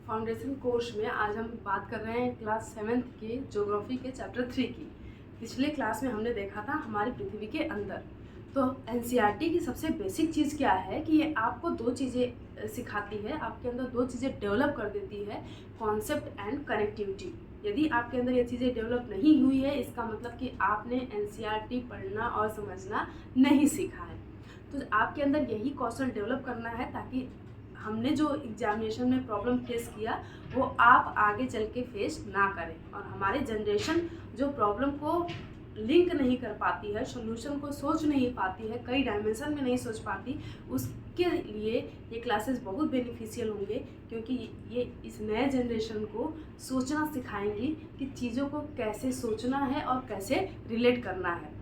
Foundation course में आज हम बात कर रहे हैं क्लास 7th की ज्योग्राफी के चैप्टर 3 की। पिछले क्लास में हमने देखा था हमारी पृथ्वी के अंदर। तो एनसीईआरटी की सबसे बेसिक चीज़ क्या है कि ये आपको दो चीज़ें सिखाती है, आपके अंदर दो चीज़ें डेवलप कर देती है, कॉन्सेप्ट एंड कनेक्टिविटी। यदि आपके अंदर ये चीज़ें डेवलप नहीं हुई है, इसका मतलब कि आपने एनसीईआरटी पढ़ना और समझना नहीं सीखा है। तो आपके अंदर यही कौशल डेवलप करना है ताकि हमने जो एग्जामिनेशन में प्रॉब्लम फेस किया वो आप आगे चल के फेस ना करें। और हमारे जनरेशन जो प्रॉब्लम को लिंक नहीं कर पाती है, सॉल्यूशन को सोच नहीं पाती है, कई डायमेंशन में नहीं सोच पाती, उसके लिए ये क्लासेस बहुत बेनिफिशियल होंगे, क्योंकि ये इस नए जनरेशन को सोचना सिखाएंगी कि चीज़ों को कैसे सोचना है और कैसे रिलेट करना है।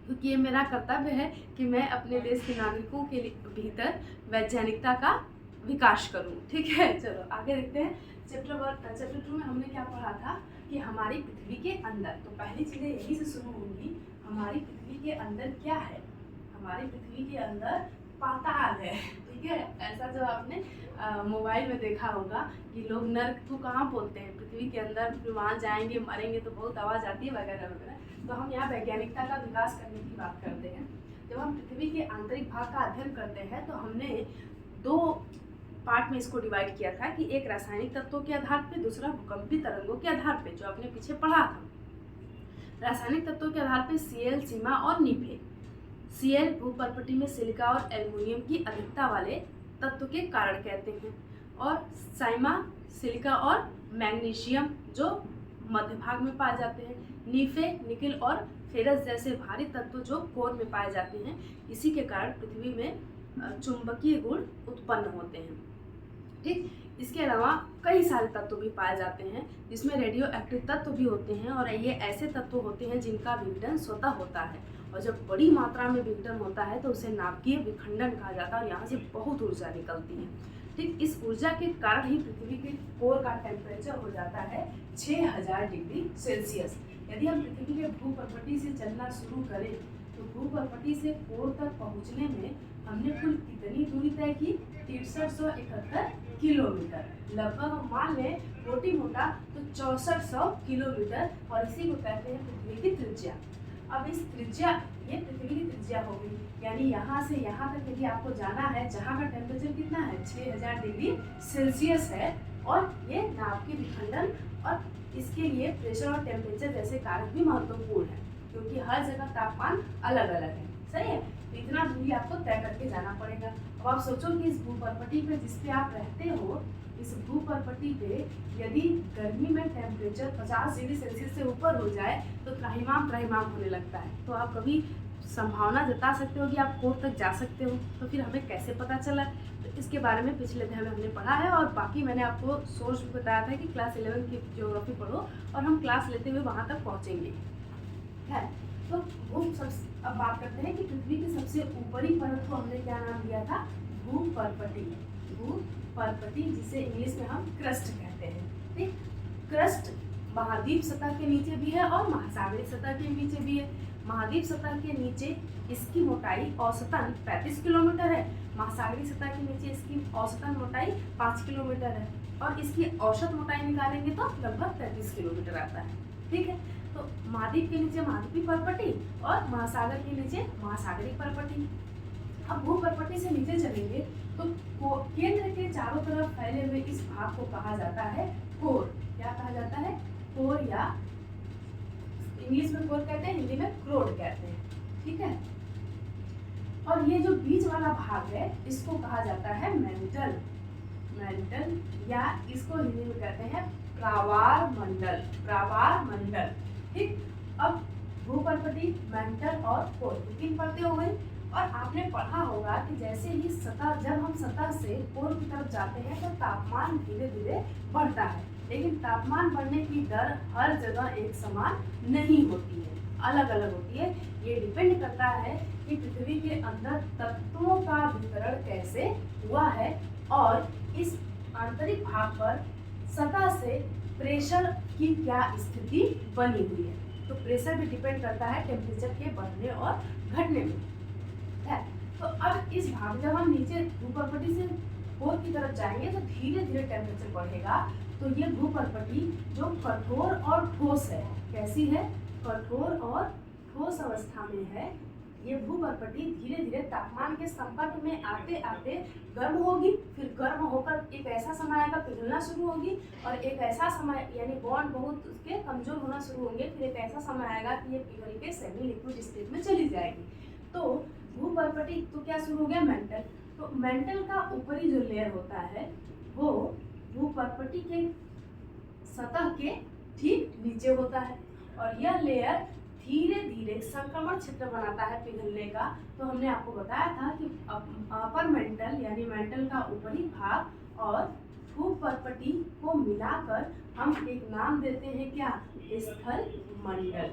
क्योंकि ये मेरा कर्तव्य है कि मैं अपने देश के नागरिकों के भीतर वैज्ञानिकता का विकास करूं। ठीक है, चलो आगे देखते हैं। चैप्टर 2 में हमने क्या पढ़ा था कि हमारी पृथ्वी के अंदर, तो पहली चीज़ें यही से शुरू होंगी। हमारी पृथ्वी के अंदर क्या है? हमारी पृथ्वी के अंदर पाताल है। ठीक है, ऐसा जो आपने मोबाइल में देखा होगा कि लोग नर्क को कहाँ बोलते हैं, पृथ्वी के अंदर, फिर वहाँ जाएंगे मरेंगे तो बहुत आवाज़ आती है वगैरह वगैरह। तो हम यहाँ वैज्ञानिकता का विकास करने की बात करते हैं। जब हम पृथ्वी के आंतरिक भाग का अध्ययन करते हैं तो हमने दो पार्ट में इसको डिवाइड किया था कि एक रासायनिक तत्वों के आधार पे, दूसरा भूकंपीय तरंगों के आधार पे, जो आपने पीछे पढ़ा था। रासायनिक तत्वों के आधार पे सीएल, सीमा और नीफे। सीएल भूपर्पटी में सिलिका और एल्युमिनियम की अधिकता वाले तत्व के कारण कहते हैं, और साइमा सिलिका और मैग्नीशियम जो मध्य भाग में पाए जाते हैं। नीफे निकिल और फेरस जैसे भारी तत्व जो कोर में पाए जाते हैं। इसी के कारण पृथ्वी में चुंबकीय गुण उत्पन्न होते हैं। ठीक, इसके अलावा कई सारे तत्व भी पाए जाते हैं जिसमें रेडियो एक्टिव तत्व भी होते हैं, और ये ऐसे तत्व होते हैं जिनका विघटन स्वतः होता है, और जब बड़ी मात्रा में विघटन होता है तो उसे नाभिकीय विखंडन कहा जाता है, और यहाँ से बहुत ऊर्जा निकलती है। ठीक, इस ऊर्जा के कारण ही पृथ्वी के कोर का टेम्परेचर हो जाता है 6000 डिग्री सेल्सियस। यदि हम पृथ्वी के भूपर्पटी से चलना शुरू करें तो भूपर्पटी से कोर तक पहुँचने में हमने कुल कितनी दूरी तय की? 6371 किलोमीटर। लगभग मान लें मोटी मोटा तो 6400 किलोमीटर, और इसी को कहते हैं पृथ्वी की त्रिज्या। अब इस त्रिज्या, ये पृथ्वी की त्रिज्या हो गई, यानी यहाँ से यहाँ तक यदि आपको जाना है, जहाँ का टेम्परेचर कितना है? 6000 डिग्री सेल्सियस है, और ये नाभिकीय विखंडन और इसके लिए प्रेशर और टेम्परेचर जैसे कारक भी महत्वपूर्ण है, क्योंकि हर जगह तापमान अलग अलग है। सही है, तो इतना दूरी आपको तय करके जाना पड़ेगा। अब आप सोचो कि इस भूपर्पटी पे जिस पे आप रहते हो, इस भूपर्पटी पे यदि गर्मी में टेम्परेचर 50 डिग्री सेल्सियस से ऊपर हो जाए तो त्राहिमाम होने लगता है। तो आप कभी संभावना जता सकते हो कि आप कोर तक जा सकते हो। तो फिर हमें कैसे पता चला? तो इसके बारे में पिछले अध्याय में हमने पढ़ा है, और बाकी मैंने आपको सोर्स भी बताया था कि क्लास 11 की ज्योग्राफी पढ़ो, और हम क्लास लेते हुए वहाँ तक पहुँचेंगे। है, तो अब बात करते हैं कि पृथ्वी की सबसे ऊपरी परत को हमने क्या नाम दिया था? भूपर्पटी। भूपर्पटी, जिसे इंग्लिश में हम क्रस्ट कहते हैं। ठीक, क्रस्ट महाद्वीप सतह के नीचे भी है और महासागरीय सतह के नीचे भी है। महाद्वीप सतह के नीचे इसकी मोटाई औसतन 35 किलोमीटर है, महासागरीय सतह के नीचे इसकी औसतन मोटाई 5 किलोमीटर है, और इसकी औसत मोटाई निकालेंगे तो लगभग 33 किलोमीटर आता है। ठीक है, तो महाद्वीप के नीचे महाद्वीपीय परपटी और महासागर के नीचे महासागरीय परपटी। अब भूपर्पटी से नीचे चलेंगे तो केंद्र के चारों तरफ फैले हुए इस भाग को कहा जाता है कोर। क्या कहा जाता है? कोर, या इंग्लिश में कोर कहते हैं, हिंदी में क्रोड कहते हैं। ठीक है, और ये जो बीच वाला भाग है इसको कहा जाता है मेंटल, या इसको हिंदी में कहते हैं प्रावार मंडल। ठीक, अब भूपर्पटी, मेंटल और कोर, 3 परतें हो गई। और आपने पढ़ा होगा कि जैसे ही जब हम सतह से कोर की तरफ जाते हैं तो तापमान धीरे धीरे बढ़ता है, लेकिन तापमान बढ़ने की दर हर जगह एक समान नहीं होती है, अलग अलग होती है। ये डिपेंड करता है कि पृथ्वी के अंदर तत्वों का वितरण कैसे हुआ है, और इस आंतरिक भाग पर सतह से प्रेशर की क्या स्थिति बनी हुई है। तो प्रेशर भी डिपेंड करता है टेम्परेचर के बढ़ने और घटने में। है, तो अब इस भाग, जब हम नीचे भूपर्पटी से कोर की तरफ जाएंगे तो धीरे धीरे टेम्परेचर बढ़ेगा। तो ये भूपर्पटी जो कठोर और ठोस है, कैसी है, कठोर और ठोस अवस्था में है, ये भूपर्पटी धीरे धीरे तापमान के संपर्क में आते आते गर्म होगी, फिर गर्म होकर एक ऐसा समय आएगा पिघलना शुरू होगी, और एक ऐसा समय यानी बॉन्ड बहुत उसके कमजोर होना शुरू होंगे, फिर एक ऐसा समय आएगा कि ये पिघल के सेमी लिक्विड स्टेट में चली जाएगी। तो भूपर्पटी तो क्या शुरू हो गया, मेंटल। तो मेंटल का ऊपरी जो लेयर होता है वो भूपर्पटी के सतह के ठीक नीचे होता है, और यह लेयर धीरे धीरे संक्रमण क्षेत्र बनाता है पिघलने का। तो हमने आपको बताया था कि अपर मेंटल यानी मेंटल का ऊपरी भाग और भूपर्पटी को मिलाकर हम एक नाम देते हैं, क्या, स्थल मंडल।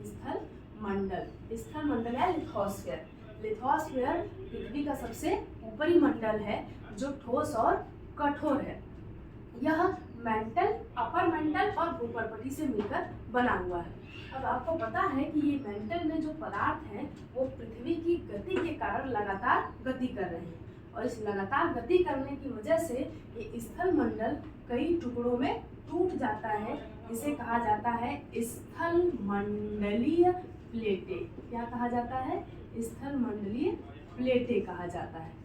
स्थल मंडल, स्थल मंडल है लिथोस्फीयर। लिथोस्फीयर पृथ्वी का सबसे ऊपरी मंडल है जो ठोस और कठोर है। यह मेंटल, अपर मेंटल और भूपर्पटी से मिलकर बना हुआ है। अब आपको पता है कि ये मेंटल में जो पदार्थ हैं वो पृथ्वी की गति के कारण लगातार गति कर रहे हैं, और इस लगातार गति करने की वजह से ये स्थल मंडल कई टुकड़ों में टूट जाता है। इसे कहा जाता है स्थल मंडलीय प्लेटें। क्या कहा जाता है, स्थल मंडलीय प्लेटें कहा जाता है।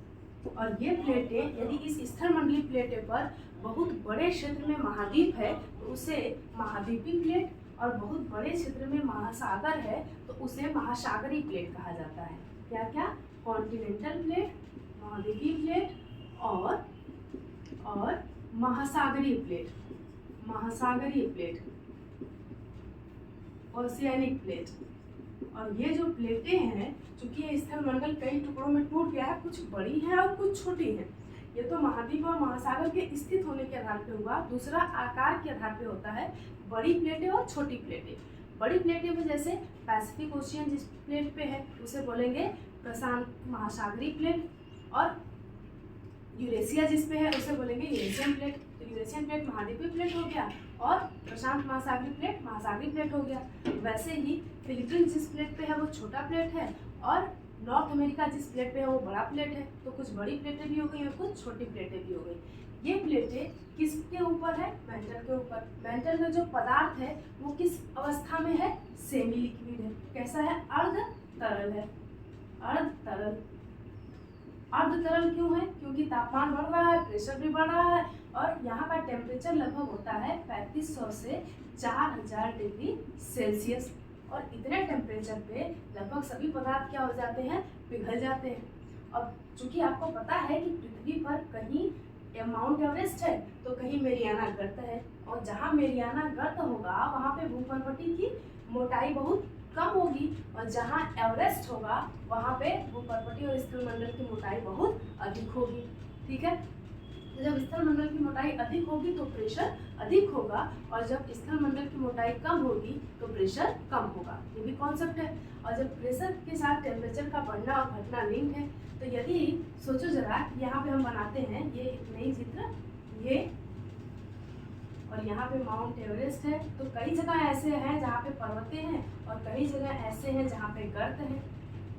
और ये प्लेटें, यदि इस स्थल मंडलीय प्लेटें पर बहुत बड़े क्षेत्र में महाद्वीप है तो उसे महाद्वीपीय प्लेट, और बहुत बड़े क्षेत्र में महासागर है तो उसे महासागरीय प्लेट कहा जाता है। क्या क्या, कॉन्टिनेंटल प्लेट, महाद्वीपीय प्लेट और महासागरीय प्लेट, महासागरीय प्लेट, ओशियानिक प्लेट। और ये जो प्लेटें हैं, चूंकि ये स्थल मंडल कई टुकड़ों में टूट गया है, कुछ बड़ी हैं और कुछ छोटी हैं। ये तो महाद्वीप और महासागर के स्थित होने के आधार पे हुआ, दूसरा आकार के आधार पे होता है, बड़ी प्लेटें और छोटी प्लेटें। बड़ी प्लेटें में जैसे पैसिफिक ओशियन जिस प्लेट पे है उसे बोलेंगे प्रशांत महासागरीय प्लेट, और यूरेशिया जिस पे है उसे बोलेंगे यूरेशियन प्लेट। तो यूरेशियन प्लेट महाद्वीपीय प्लेट हो गया, और प्रशांत महासागरीय प्लेट महासागरीय प्लेट हो गया। वैसे ही फिलीपींस जिस प्लेट पे है वो छोटा प्लेट है, और नॉर्थ अमेरिका जिस प्लेट पे है वो बड़ा प्लेट है। तो कुछ बड़ी प्लेटें भी हो गई और कुछ छोटी प्लेटें भी हो गई। ये प्लेटें किसके ऊपर है, मेंटल के ऊपर। मेंटल में जो पदार्थ है वो किस अवस्था में है, सेमी लिक्विड है। कैसा है, अर्ध तरल है। अर्ध तरल, अर्ध तरल क्यों है, क्योंकि तापमान बढ़ रहा है, प्रेशर भी बढ़ रहा है, और यहाँ का टेम्परेचर लगभग होता है 3500 से 4000 डिग्री सेल्सियस। और इतने टेम्परेचर पे लगभग सभी पदार्थ क्या हो जाते हैं, पिघल जाते हैं। अब चूंकि आपको पता है कि पृथ्वी पर कहीं माउंट एवरेस्ट है तो कहीं मेरियाना गर्त है, और जहाँ मेरियाना गर्त होगा वहाँ पे भूपर्पटी की मोटाई बहुत कम होगी, और जहाँ एवरेस्ट होगा वहाँ पे भूपर्पटी और स्थल मंडल की मोटाई बहुत अधिक होगी। ठीक है, तो जब स्थल मंडल की मोटाई अधिक होगी तो प्रेशर अधिक होगा, और जब स्थल मंडल की मोटाई कम होगी तो प्रेशर कम होगा। ये भी कॉन्सेप्ट है। और जब प्रेशर के साथ टेम्परेचर का बढ़ना और घटना लिंक है, तो यदि सोचो जरा, यहाँ पे हम बनाते हैं ये नई चित्र, ये और यहाँ पे माउंट एवरेस्ट है। तो कई जगह ऐसे हैं जहाँ पे पर्वतें हैं, और कई जगह ऐसे हैं जहाँ पे गर्त है।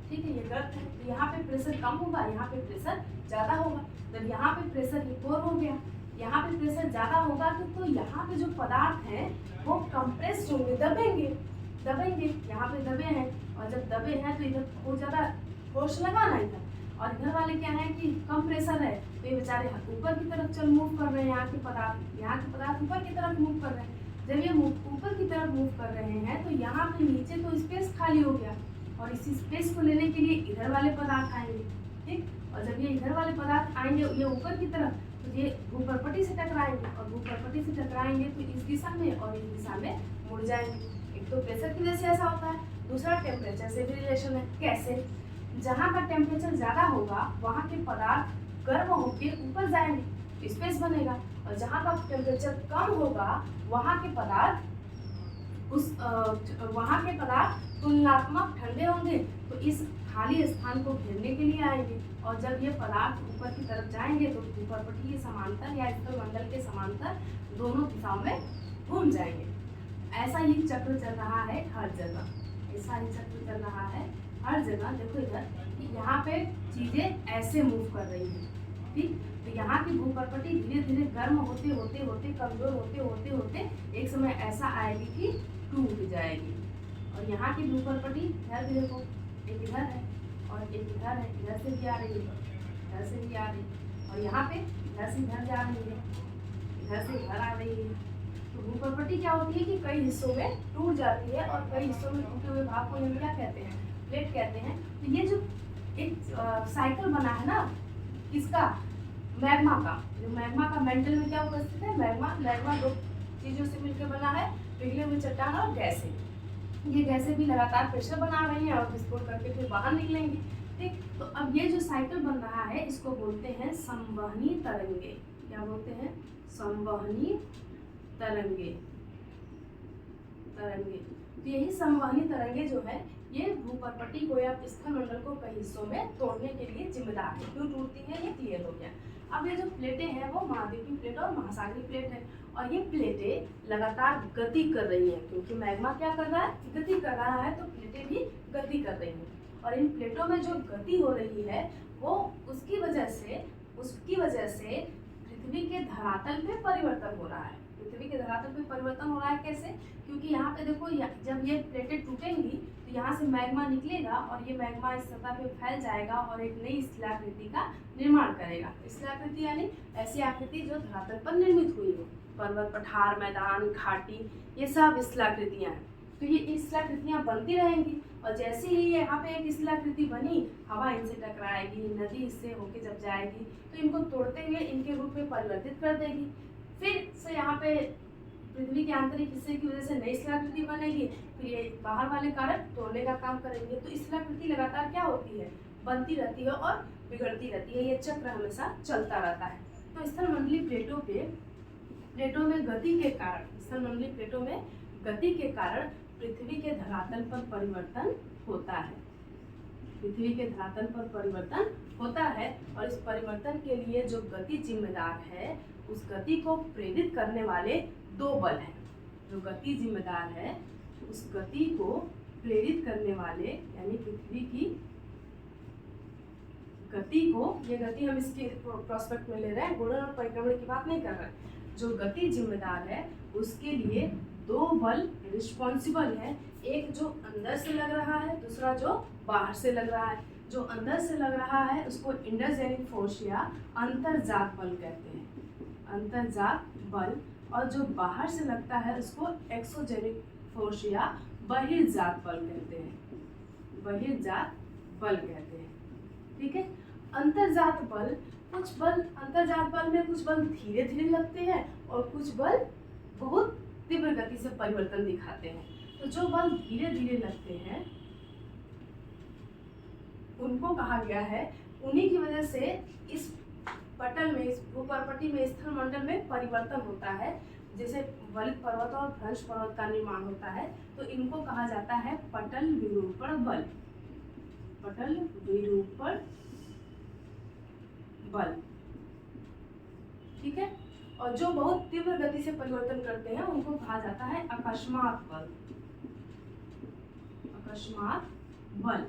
ठीक है, ये गर्त है, तो यहाँ पे प्रेशर कम होगा, यहाँ पे प्रेशर ज़्यादा होगा। जब यहाँ पे प्रेशर इक्वल हो गया, यहाँ पे प्रेशर ज़्यादा होगा तो यहाँ पे जो पदार्थ हैं वो कंप्रेस्ड होंगे, दबेंगे। यहाँ पे दबे हैं, और जब दबे हैं तो इधर बहुत ज़्यादा फोर्स लगाना इधर, और इधर वाले क्या है कि कम प्रेशर है तो ये बेचारे ऊपर की तरफ चल मूव कर रहे हैं। यहाँ के पदार्थ ऊपर की तरफ मूव कर रहे हैं। जब ये ऊपर की तरफ मूव कर रहे हैं तो यहाँ पे नीचे तो स्पेस खाली हो गया, और इसी स्पेस को लेने के लिए इधर वाले पदार्थ आएंगे। ठीक, और जब ये इधर वाले पदार्थ आएंगे ये ऊपर की तरफ, तो ये भूपर्पटी से टकराएंगे, और भूपर्पटी से टकराएंगे तो इस दिशा में और इस दिशा में मुड़ जाएंगे। एक तो प्रेशर की वजह से ऐसा होता है, दूसरा टेम्परेचर से भी रिलेशन है। कैसे, जहाँ का टेम्परेचर ज़्यादा होगा वहाँ के पदार्थ गर्म होकर ऊपर जाएंगे, स्पेस बनेगा, और जहाँ का टेम्परेचर कम होगा वहाँ के पदार्थ तुलनात्मक ठंडे होंगे, तो इस खाली स्थान को घेरने के लिए आएंगे। और जब ये पदार्थ ऊपर की तरफ जाएंगे तो भूपर्पटी के समांतर या स्थल मंडल के समांतर दोनों दिशाओं में घूम जाएंगे। ऐसा ही चक्र चल रहा है हर जगह, ऐसा ही चक्र चल रहा है हर जगह। देखो इधर कि यहाँ पे चीज़ें ऐसे मूव कर रही हैं। ठीक, तो यहाँ की भूपर्पटी धीरे धीरे गर्म होते होते होते कमजोर होते होते होते एक समय ऐसा आएगी कि टूट जाएगी। और यहाँ की भूपर्पटी इधर भी देखो, एक इधर है और एक इधर है, इधर से भी आ रही है, इधर से भी आ रही है, और यहाँ पे इधर से इधर जा रही है, इधर से इधर आ रही है। तो भूपर्पटी क्या होती है कि कई हिस्सों में टूट जाती है और कई हिस्सों में टूटे हुए भाग को हम क्या कहते हैं, प्लेट कहते हैं। तो ये जो एक साइकिल बना है ना, किसका, मैग्मा का। जो मैग्मा का मेंटल में क्या उपस्थित है, मैग्मा दो चीजों से मिलकर बना है, पिघले हुए चट्टान और गैसें। ये गैसें भी लगातार प्रेशर बना रही हैं और विस्फोट करके फिर बाहर निकलेंगी। ठीक, तो अब ये जो साइकिल बन रहा है इसको बोलते हैं संवहनी तरंगे। क्या बोलते हैं, संवहनी तरंगे। तो यही संवहनी तरंगे जो है ये भूपर्पटी को या स्थलमंडल को कई हिस्सों में तोड़ने के लिए जिम्मेदार है। क्यों टूटती है ये क्लियर हो गया। अब ये जो प्लेटें हैं वो महाद्वीपीय प्लेट और महासागरीय प्लेट है, और ये प्लेटें लगातार गति कर रही हैं क्योंकि मैग्मा क्या कर रहा है, गति कर रहा है, तो प्लेटें भी गति कर रही हैं। और इन प्लेटों में जो गति हो रही है वो उसकी वजह से पृथ्वी के धरातल पे परिवर्तन हो रहा है। पृथ्वी के धरातल पे परिवर्तन हो रहा है कैसे, क्योंकि यहाँ पे देखो जब ये प्लेटें टूटेंगी तो यहाँ से मैग्मा निकलेगा और ये मैग्मा इस सतह पे फैल जाएगा और एक नई शिलाकृति का निर्माण करेगा। शिलाकृति यानी ऐसी आकृति जो धरातल पर निर्मित हुई हो, पर्वत, पठार, मैदान, घाटी, ये सब शिलाकृतियाँ हैं। तो ये शिलाकृतियाँ बनती रहेंगी और जैसे ही यहाँ पे एक शिलाकृति बनी, हवा इनसे टकराएगी, नदी इससे होके जब जाएगी तो इनको तोड़ते हुए इनके रूप में परिवर्तित कर देगी। फिर से यहाँ पे पृथ्वी के आंतरिक हिस्से की वजह से नई शिलाकृति बनेगी, फिर ये बाहर वाले कारक तोड़ने का काम करेंगे। तो शिलाकृति लगातार क्या होती है, बनती रहती है और बिगड़ती रहती है। ये चक्र हमेशा चलता रहता है। तो स्थलमंडलीय प्लेटों में गति के कारण, स्थलमंडलीय प्लेटों में गति के कारण पृथ्वी के धरातल पर परिवर्तन होता है। पृथ्वी के धरातल पर परिवर्तन होता है और इस परिवर्तन के लिए जो गति जिम्मेदार है उस गति को प्रेरित करने वाले दो बल हैं। जो गति जिम्मेदार है उस गति को प्रेरित करने वाले यानी पृथ्वी की गति को, ये गति हम इसके प्रोस्पेक्ट में ले रहे हैं, घूर्णन और परिक्रमण की बात नहीं कर रहे हैं। जो गति जिम्मेदार है उसके लिए दो बल रिस्पॉन्सिबल है, एक जो अंदर से लग रहा है, दूसरा जो बाहर से लग रहा है। जो अंदर से लग रहा है उसको इंडरजेनिक फोर्स या अंतर्जात बल कहते हैं, अंतर्जात बल। और जो बाहर से लगता है उसको एक्सोजेनिक फोर्स या बहिर्जात बल कहते हैं, बहिर्जात बल कहते हैं। ठीक है, अंतर्जात बल, कुछ बल अंतर्जात बल में कुछ बल धीरे धीरे लगते हैं और कुछ बल बहुत तीव्र गति से परिवर्तन दिखाते हैं। तो जो बल धीरे धीरे लगते हैं उनको कहा गया है, उन्हीं की वजह से इस पटल में, इस भूपर्पटी में, स्थलमंडल में परिवर्तन होता है। जैसे वलित पर्वत और भ्रंश पर्वत का निर्माण होता है तो इनको कहा जाता है पटल विरूपण बल, पटल विरूपण बल। ठीक है, और जो बहुत तीव्र गति से परिवर्तन करते हैं उनको कहा जाता है अकस्मात बल, अकस्मात बल।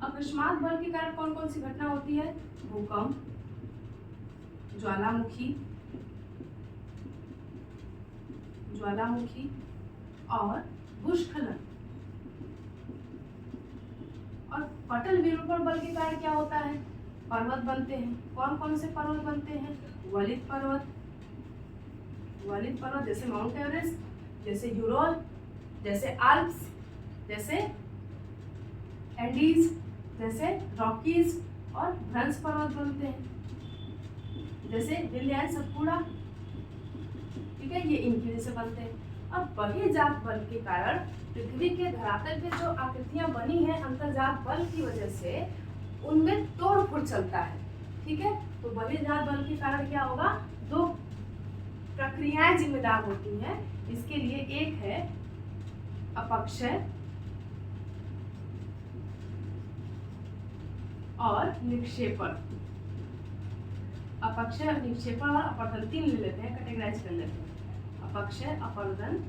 अकस्मात बल के कारण कौन कौन सी घटना होती है, भूकंप, ज्वालामुखी और भूस्खलन। और पटल विरूपण बल के कारण क्या होता है, पर्वत बनते हैं। कौन कौन से पर्वत बनते हैं, वलित पर्वत जैसे माउंट एवरेस्ट, जैसे यूरोल, जैसे आल्प्स, जैसे एंडीज, जैसे रॉकीज, और भ्रंश पर्वत बनते हैं जैसे हिमालयन सतपुड़ा। ठीक है, ये इनकी वजह से बनते हैं। अब बहिर्जात बल के कारण पृथ्वी के धरातल पे जो आकृतियां बनी हैं अंतर्जात बल की वजह से उनमें तोड़-फोड़ चलता है। ठीक है, तो बहिर्जात बल के कारण क्या होगा, दो प्रक्रियाएं जिम्मेदार होती हैं इसके लिए। एक है अपक्षय और निक्षेपण। अपक्षय और निक्षेपण और अपवर्तन तीन ले लेते हैं, कैटेगराइज कर लेते हैं। अपक्षय, अपवर्तन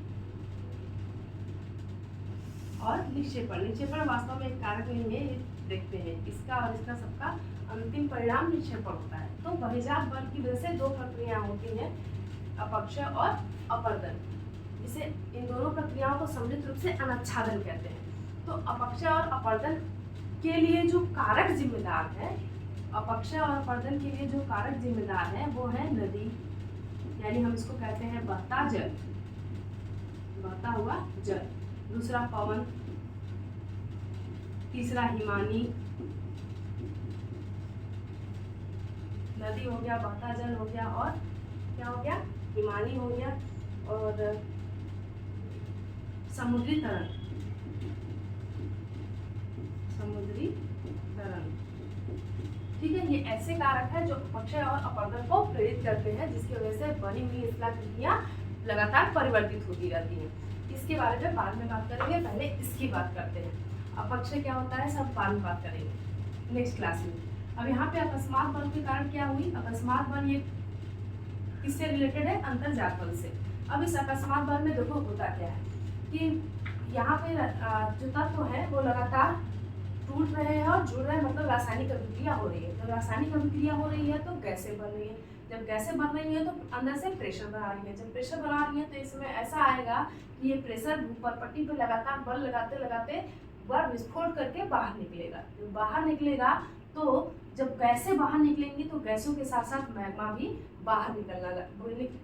और निक्षेपण। निक्षेपण वास्तव में एक कारक नहीं है, ये देखते हैं इसका और इसका सबका अंतिम परिणाम निक्षेपण होता है। तो बहिर्जात बल की वजह से दो प्रक्रियाएं होती हैं, अपक्षय और अपर्दन। इसे इन दोनों प्रक्रियाओं को सम्मिलित रूप से अनच्छादन कहते हैं। तो अपक्षय और अपर्दन के लिए जो कारक जिम्मेदार है, अपक्षय और अपर्दन के लिए जो कारक जिम्मेदार है वो है नदी, यानी हम इसको कहते हैं बहता जल, बहता हुआ जल। दूसरा पवन, तीसरा हिमानी, नदी हो गया, बहता जल हो गया, और क्या हो गया, हिमानी हो गया, और समुद्री तरंग, समुद्री तरंग। ठीक है, ये ऐसे कारक है जो अपक्षय और अपर्दन को प्रेरित करते हैं, जिसकी वजह से बनी हुई स्थलाकृतियां लगातार परिवर्तित होती रहती हैं। इसके बारे में बाद में बात करेंगे, पहले इसकी बात करते हैं। अपक्षय क्या होता है सब बाद में बात करेंगे नेक्स्ट क्लास में। अब यहाँ पे अकस्मात बल के कारण क्या हुई, अकस्मात बल ये किससे रिलेटेड है, अंतर्जात बल से। अब इस अकस्मात बल में देखो होता क्या है कि यहाँ पे जो तत्व है वो लगातार टूट रहे हैं और जुड़ रहे हैं, मतलब रासायनिक अभिक्रिया हो रही है। तो रासायनिक अभिक्रिया हो रही है तो गैसें बन रही है, जब गैसें बन रही है तो अंदर से प्रेशर बना रही है, जब प्रेशर बना रही है तो इसमें ऐसा आएगा कि ये प्रेशर भूपरपट्टी पे लगातार बल लगाते लगाते वह विस्फोट करके बाहर निकलेगा। जब बाहर निकलेगा तो जब गैसें बाहर निकलेंगी तो गैसों के साथ साथ मैग्मा भी बाहर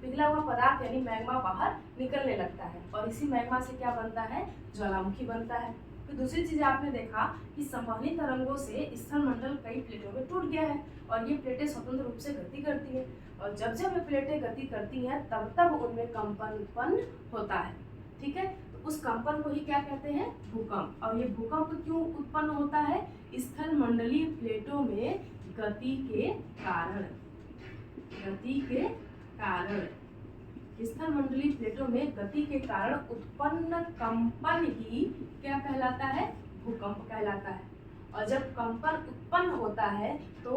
पिघला हुआ पदार्थ यानी मैग्मा बाहर निकलने लगता है, और इसी मैग्मा से क्या बनता है, ज्वालामुखी बनता है। तो दूसरी चीज आपने देखा कि संवहनी तरंगों से स्थलमंडल कई प्लेटों में टूट गया है, और ये प्लेटें स्वतंत्र रूप से गति करती है, और जब जब ये प्लेटें गति करती हैं तब तब उनमें कंपन उत्पन्न होता है। ठीक है, तो उस कंपन को ही क्या कहते हैं, भूकंप। और ये भूकंप क्यों उत्पन्न होता है, स्थलमंडलीय प्लेटों में गति के कारण, गति के कारण, स्थलमंडलीय प्लेटों में गति के कारण उत्पन्न कंपन ही क्या कहलाता है, भूकंप कहलाता है। और जब कंपन उत्पन्न होता है तो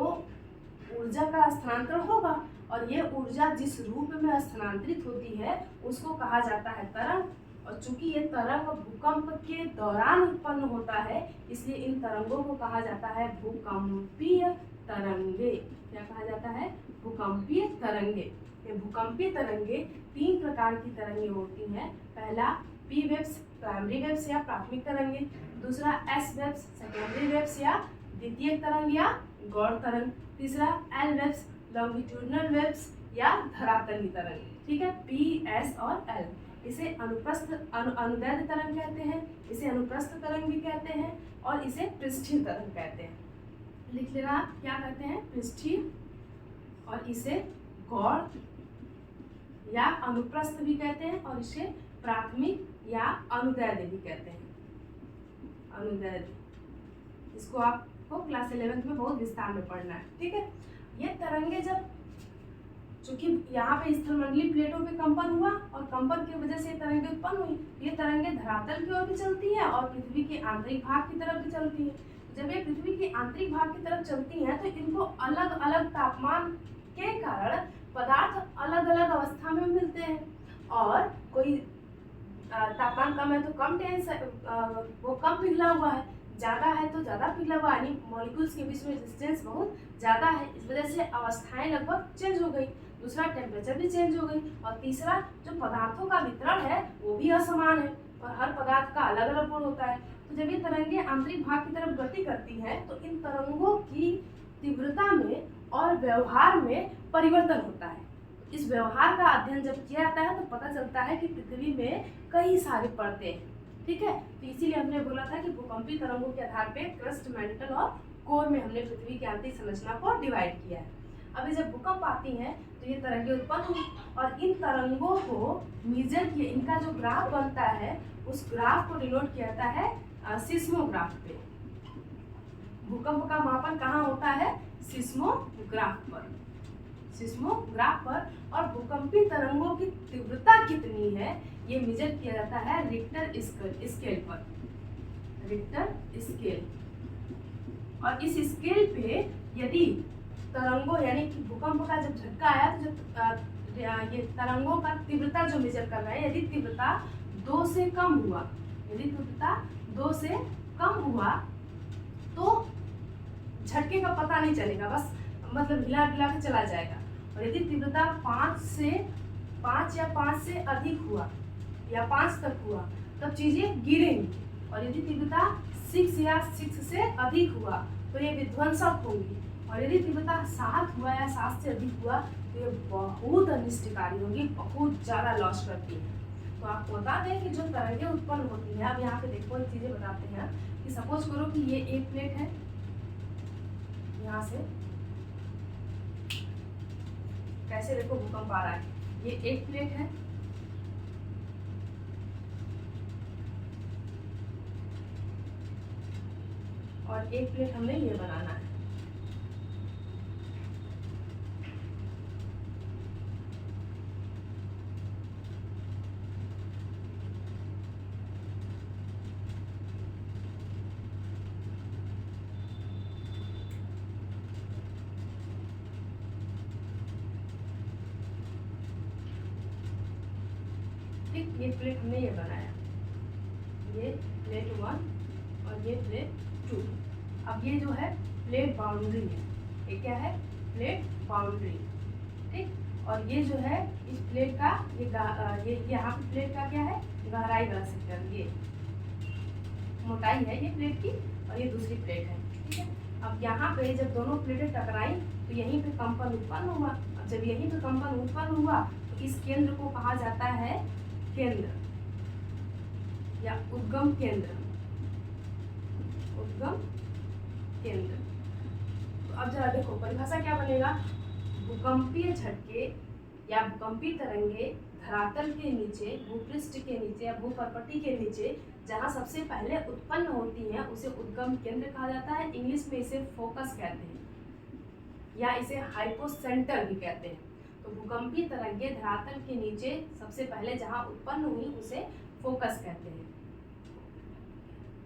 ऊर्जा का स्थानांतरण होगा, और ये ऊर्जा जिस रूप में स्थानांतरित होती है उसको कहा जाता है तरंग। और चूंकि ये तरंग भूकंप के दौरान उत्पन्न होता है, इसलिए इन तरंगों को कहा जाता है भूकंपीय तरंगे। क्या कहा जाता है, भूकंपीय तरंगे। ये भूकंपीय तरंगे तीन प्रकार की तरंगे होती हैं। पहला पी वेव्स, प्राइमरी वेव्स या प्राथमिक तरंगे। दूसरा एस वेव्स, सेकेंडरी वेव्स या द्वितीय तरंग या गौण तरंग। तीसरा एल वेव्स, लॉन्गिट्यूडिनल वेव्स या धरातलीय तरंग। ठीक है, पी, एस और एल। इसे अनुप्रस्थ अनुदैर्ध्य तरंग कहते हैं, इसे अनुप्रस्थ तरंग भी कहते हैं, और इसे पृष्ठीय तरंग कहते हैं। लिख लेना, क्या कहते हैं, पृष्ठीय, और इसे गौण या अनुप्रस्थ भी कहते हैं, और इसे प्राथमिक या अनुदैर्ध्य भी कहते हैं, अनुदैर्ध्य। इसको आपको क्लास 11th में बहुत विस्तार में पढ़ना है। ठीक है, ये तरंगे जब चूंकि यहाँ पे स्थलमंडलीय प्लेटों पे कंपन हुआ और कंपन की वजह से तरंगे उत्पन्न हुई, ये तरंगे धरातल की ओर भी चलती हैं और पृथ्वी के आंतरिक भाग की तरफ भी चलती हैं। जब ये पृथ्वी के आंतरिक भाग की तरफ चलती हैं तो इनको अलग अलग तापमान के कारण पदार्थ अलग अलग अवस्था में मिलते हैं, और कोई तापमान कम है तो कम वो कम पिघला हुआ है, ज़्यादा है तो ज़्यादा पिघला हुआ, यानी मॉलिक्यूल्स के बीच में डिस्टेंस बहुत ज़्यादा है। इस वजह से अवस्थाएं लगभग चेंज हो गई। दूसरा, टेम्परेचर भी चेंज हो गई, और तीसरा, जो पदार्थों का वितरण है वो भी असमान है, और हर पदार्थ का अलग अलग गुण होता है। तो जब ये तरंगे आंतरिक भाग की तरफ गति करती हैं तो इन तरंगों की तीव्रता में और व्यवहार में परिवर्तन होता है। इस व्यवहार का अध्ययन जब किया जाता है तो पता चलता है कि पृथ्वी में कई सारी परतें हैं। ठीक है, तो इसीलिए हमने बोला था कि भूकंपीय तरंगों के आधार पे क्रस्ट, मेंटल और कोर में हमने पृथ्वी की आंतरिक संरचना को डिवाइड किया है। अभी जब भूकंप आती हैं तो ये तरंगे उत्पन्न हुई, और इन तरंगों को मेजर किए, इनका जो ग्राफ बनता है उस ग्राफ को डिनोट किया जाता है सिस्मोग्राफ पे। भूकंप का मापन कहाँ होता है, सिस्मोग्राफ पर, सिस्मोग्राफ पर। और भूकंपीय तरंगों की तीव्रता कितनी है ये मेजर किया जाता है रिक्टर स्केल पर, रिक्टर स्केल। और इस स्केल पे यदि तरंगों यानी कि भूकंप का जब झटका आया तो जब ये तरंगों का तीव्रता जो मेजर कर रहा है, यदि तीव्रता 2 से कम हुआ, यदि तीव्रता 2 से कम हुआ तो झटके का पता नहीं चलेगा, बस मतलब हिला डुला के चला जाएगा। और यदि तीव्रता 5 या 5 से अधिक हुआ या 5 तक हुआ तब चीजें गिरेंगी। और यदि तीव्रता 6 या 6 से अधिक हुआ तो ये विध्वंसक होगी। और यदि तीव्रता 7 हुआ या 7 से अधिक हुआ तो ये बहुत अनिष्टकारी होगी, बहुत ज़्यादा लॉस करती है। तो आपको बता दें कि जो तरंगें उत्पन्न होती है, अब यहाँ पे देखो एक चीज़ें बताते हैं कि सपोज करो कि ये एक प्लेट है, यहाँ से कैसे देखो भूकंप आ रहा है, ये एक प्लेट है, और एक प्लेट हमने ये बनाना है। ठीक, ये प्लेट हमने ये बनाया, ये प्लेट 1 और ये प्लेट 2। अब ये जो है प्लेट बाउंड्री है, ये क्या है, प्लेट बाउंड्री। ठीक, और ये जो है इस प्लेट का ये यहाँ पे प्लेट का क्या है, गहराई बना सकते हैं, ये मोटाई है ये प्लेट की, और ये दूसरी प्लेट है। ठीक है, अब यहाँ पे जब दोनों प्लेटें टकराई तो यहीं पे कंपन उत्पन्न हुआ। अब जब यहीं पे कंपन उत्पन्न हुआ तो इस केंद्र को कहा जाता है केंद्र या उद्गम केंद्र, उद्गम केंद्र। तो अब जरा देखो परिभाषा क्या बनेगा, भूकंपीय झटके या भूकंपीय तरंगे धरातल के नीचे, भूपृष्ठ के नीचे या भूपर्पटी के नीचे जहाँ सबसे पहले उत्पन्न होती हैं उसे उद्गम केंद्र कहा जाता है। इंग्लिश में इसे फोकस कहते हैं या इसे हाइपोसेंटर भी कहते हैं। तो भूकंपीय तरंगे धरातल के नीचे सबसे पहले जहाँ उत्पन्न हुई उसे फोकस कहते हैं,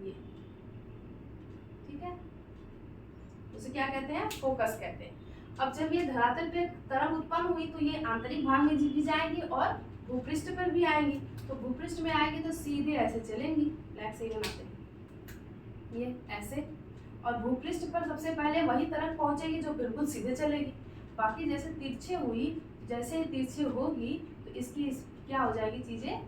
ये ठीक है, उसे क्या कहते हैं, फोकस कहते हैं। अब जब ये धरातल पे तरंग उत्पन्न हुई तो ये आंतरिक भाग में भी जाएंगी और भूपृष्ठ पर भी आएंगी। तो भूपृष्ठ में आएगी तो सीधे ऐसे चलेंगी, लाइक से बनाते हैं ये ऐसे, और भूपृष्ठ पर सबसे पहले वही तरंग पहुंचेगी जो बिल्कुल सीधे चलेगी। बाकी जैसे तिरछे हुई, जैसे तिरछे होगी तो इसकी क्या हो जाएगी, चीजें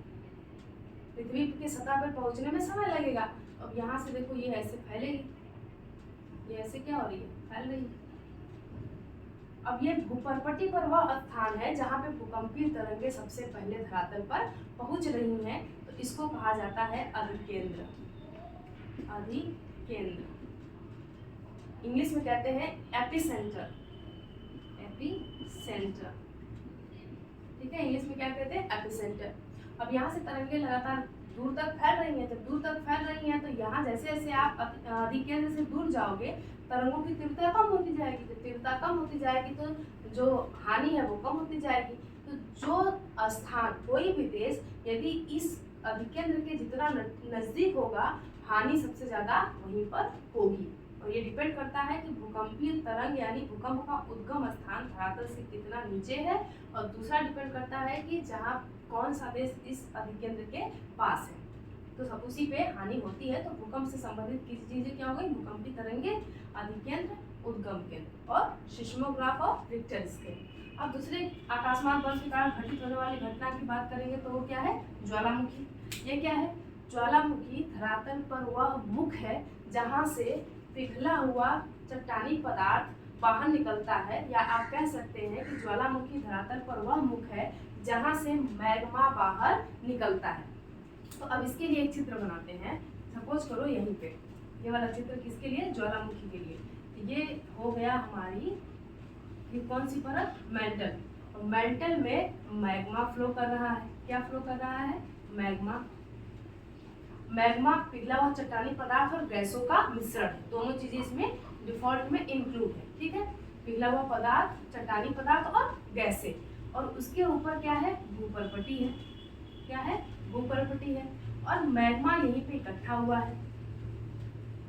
पृथ्वी के सतह पर पहुंचने में समय लगेगा। अब यहाँ से देखो ये ऐसे फैलेगी, ये ऐसे क्या हो रही है, फैल रही है। अब ये भूपर्पटी पर वह स्थान है जहाँ पे भूकंपीय तरंगे सबसे पहले धरातल पर पहुंच रही हैं, तो इसको कहा जाता है अधिकेंद्र, अधिकेंद्र। इंग्लिश में कहते हैं एपिसेंटर, एपिसेंटर। ठीक है, इंग्लिश में क्या कहते हैं, एपिसेंटर। अब यहाँ से तरंगे लगातार दूर तक फैल रही हैं, जब दूर तक फैल रही हैं तो यहाँ जैसे जैसे आप अधिकेंद्र से दूर जाओगे तरंगों की तीव्रता कम होती जाएगी। जब तीव्रता कम होती जाएगी तो जो हानि है वो कम होती जाएगी। तो जो स्थान, कोई भी देश यदि इस अधिकेंद्र के जितना नजदीक होगा, हानि सबसे ज़्यादा वहीं पर होगी। और ये डिपेंड करता है कि भूकंपीय तरंग यानी भूकंप का उद्गम स्थान धरातल से कितना नीचे है, और दूसरा डिपेंड करता है कि जहाँ कौन सा देश इस अधिकेंद्र के पास है, तो सब उसी पे हानि होती है। तो भूकंप से संबंधित किसी चीजें क्या हो गई, भूकंपीय तरंगे, अधिकेंद्र, उद्गम केंद्र और सिस्मोग्राफ और रिक्टर स्केल। अब दूसरे आकाशमान वर्ष के कारण घटित होने वाली घटना की बात करेंगे तो वो क्या है, ज्वालामुखी। ये क्या है, ज्वालामुखी धरातल पर वह मुख है जहाँ से पिघला हुआ चट्टानी पदार्थ बाहर निकलता है, या आप कह सकते हैं कि ज्वालामुखी धरातल पर वह मुख है जहाँ से मैग्मा बाहर निकलता है। तो अब इसके लिए एक चित्र बनाते हैं। सपोज करो यहीं पे ये वाला चित्र किसके लिए, ज्वालामुखी के लिए। ये हो गया हमारी ये कौन सी परत, मेंटल। और मेंटल में मैग्मा फ्लो कर रहा है। क्या फ्लो कर रहा है, मैग्मा। मैग्मा पिघला हुआ चट्टानी पदार्थ और गैसों का मिश्रण है, दोनों चीजें इसमें डिफॉल्ट में इंक्लूड है। ठीक है, पिघला हुआ पदार्थ, चट्टानी पदार्थ और गैसें, और उसके ऊपर क्या है, भूपर्पटी है। क्या है, भूपर्पटी है, और मैग्मा यहीं पे इकट्ठा हुआ है।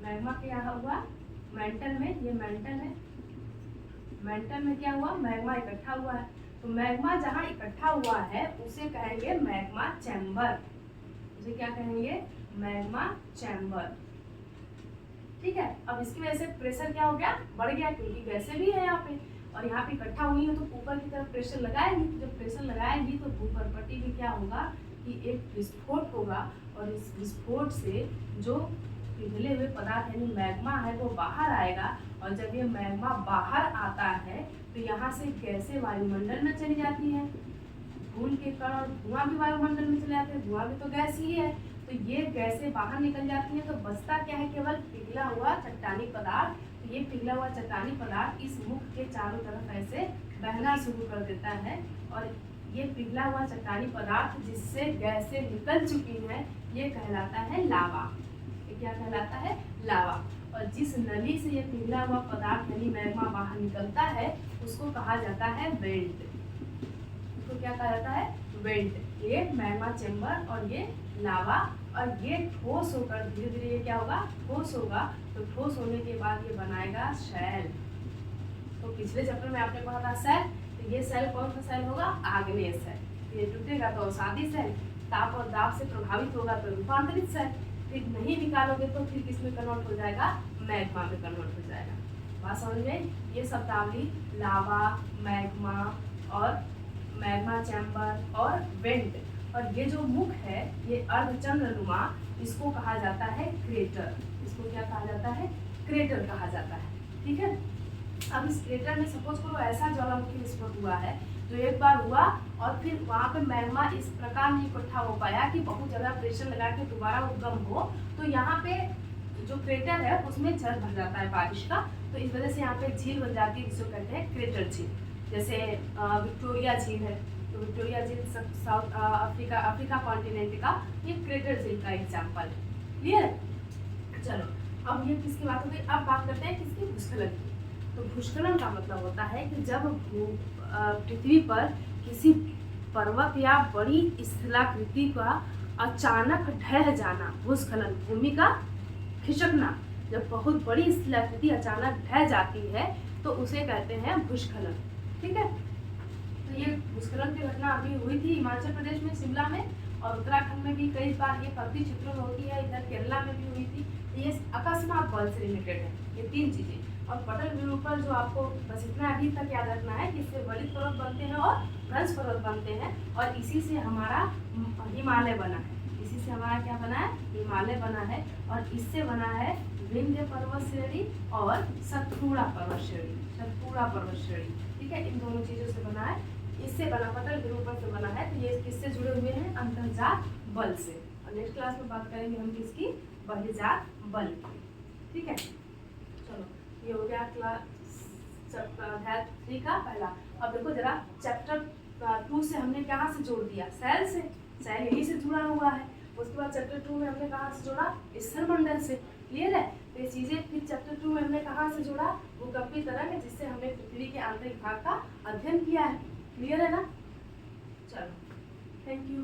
मैग्मा क्या हुआ, मेंटल में, ये मेंटल है, मेंटल में क्या हुआ, मैग्मा इकट्ठा हुआ है। तो मैग्मा जहाँ इकट्ठा हुआ है उसे कहेंगे मैग्मा चैम्बर। उसे क्या कहेंगे, मैग्मा चैम्बर। ठीक है। अब इसकी वजह से प्रेशर क्या हो गया, बढ़ गया, क्योंकि गैसें भी है यहाँ पे और यहाँ पे इकट्ठा हुई है तो ऊपर की तरफ प्रेशर लगाएंगी। तो जब प्रेशर लगाएंगी तो भूपर्पट्टी में क्या होगा कि एक विस्फोट होगा और इस विस्फोट से जो पिघले हुए पदार्थ यानी मैग्मा है वो बाहर आएगा। और जब ये मैग्मा बाहर आता है तो यहाँ से गैसें वायुमंडल में चली जाती हैं, धूल के कण और धुआं भी वायुमंडल में चले जाते हैं, धुआं भी तो गैस ही है। तो ये गैसें बाहर निकल जाती हैं तो बचता क्या है, केवल पिघला हुआ चट्टानी पदार्थ। तो ये पिघला हुआ चट्टानी पदार्थ इस मुख के चारों तरफ ऐसे बहना शुरू कर देता है और ये पिघला हुआ चट्टानी पदार्थ जिससे गैसें निकल चुकी हैं ये कहलाता है लावा। ये क्या कहलाता है, लावा। और जिस नली से ये पिघला हुआ पदार्थ यानी मैग्मा बाहर निकलता है उसको कहा जाता है वेंट। तो क्या कहा जाता है, वेंट। ये मैग्मा चेम्बर और ये लावा, और ये ठोस होकर धीरे धीरे ये क्या होगा, ठोस होगा। तो ठोस होने के बाद ये बनाएगा शैल। तो पिछले चैप्टर में आपने पढ़ा था सेल, तो ये सेल कौन सा सेल होगा, आग्नेय सेल। ये टूटेगा तो अवसादी सेल, ताप और दाब से प्रभावित होगा तो रूपांतरित सेल, फिर नहीं निकालोगे तो फिर किसमें कन्वर्ट हो जाएगा, मैग्मा में कन्वर्ट हो जाएगा। बात समझ में, ये शब्दावली लावा, मैग्मा और मैग्मा चैम्बर और वेंट, और ये जो मुख है ये अर्धचंद्रनुमा, इसको कहा जाता है क्रेटर। इसको क्या कहा जाता है, क्रेटर कहा जाता है। ठीक है। अब इस क्रेटर में सपोज करो ऐसा ज्वालामुखी विस्फोट हुआ है जो एक बार हुआ और फिर वहाँ पे मैग्मा इस प्रकार नहीं इकट्ठा हो पाया कि बहुत ज़्यादा प्रेशर लगा के दोबारा उद्गम हो, तो यहाँ पे जो क्रेटर है उसमें जल भर जाता है बारिश का। तो इस वजह से यहाँ पे झील बन जाती है जिसको कहते हैं क्रेटर झील। जैसे विक्टोरिया झील है, तो विक्टोरिया झील साउथ अफ्रीका कॉन्टिनेंट का ये क्रेटर झील का एग्जाम्पल है। क्लियर। चलो अब ये किसकी बात हो गई, अब बात करते हैं किसकी, भूस्खलन की। तो भूस्खलन का मतलब होता है कि जब पृथ्वी पर किसी पर्वत या बड़ी शिलाकृति का अचानक ढह जाना, भूस्खलन, भूमि का खिसकना। जब बहुत बड़ी शिलाकृति अचानक ढह जाती है तो उसे कहते हैं भूस्खलन। ठीक है। तो ये भूस्खलन की घटना अभी हुई थी हिमाचल प्रदेश में, शिमला में, और उत्तराखंड में भी कई बार ये पर्वतीय क्षेत्रों में होती है, इधर केरला में भी हुई थी। ये अकस्मात बल से रिलेटेड है ये तीन चीजें। और पटल विरूपण जो आपको बस इतना अभी तक याद रखना है कि इससे वलित पर्वत बनते हैं और भ्रंश पर्वत बनते हैं, और इसी से हमारा हिमालय बना है। इसी से हमारा क्या बना है, हिमालय बना है, और इससे बना है विंध्य पर्वत श्रेणी और सतपुड़ा पर्वत श्रेणी, सतपुड़ा पर्वत श्रेणी। ठीक है, इन दोनों चीजों से बना है। इससे बना, पटल विरूपण से बना है। तो ये किससे जुड़े हुए हैं, अंतर्जात बल से। और नेक्स्ट क्लास में बात करेंगे हम किसकी, बहिर्जात बल की। ठीक है। चलो ये हो गया क्लास अध्याय 3 का पहला। अब देखो जरा चैप्टर 2 से हमने कहाँ से जोड़ दिया, सेल से, सेल यहीं से जुड़ा हुआ है। उसके बाद चैप्टर 2 में हमने कहाँ से जोड़ा, स्थलमंडल से। क्लियर है। तो ये चीजें फिर चैप्टर 2 में हमने कहाँ से जोड़ा, भूकंपीय तरंग, जिससे हमने पृथ्वी के आंतरिक भाग का अध्ययन किया है। क्लियर है ना। चलो, थैंक यू।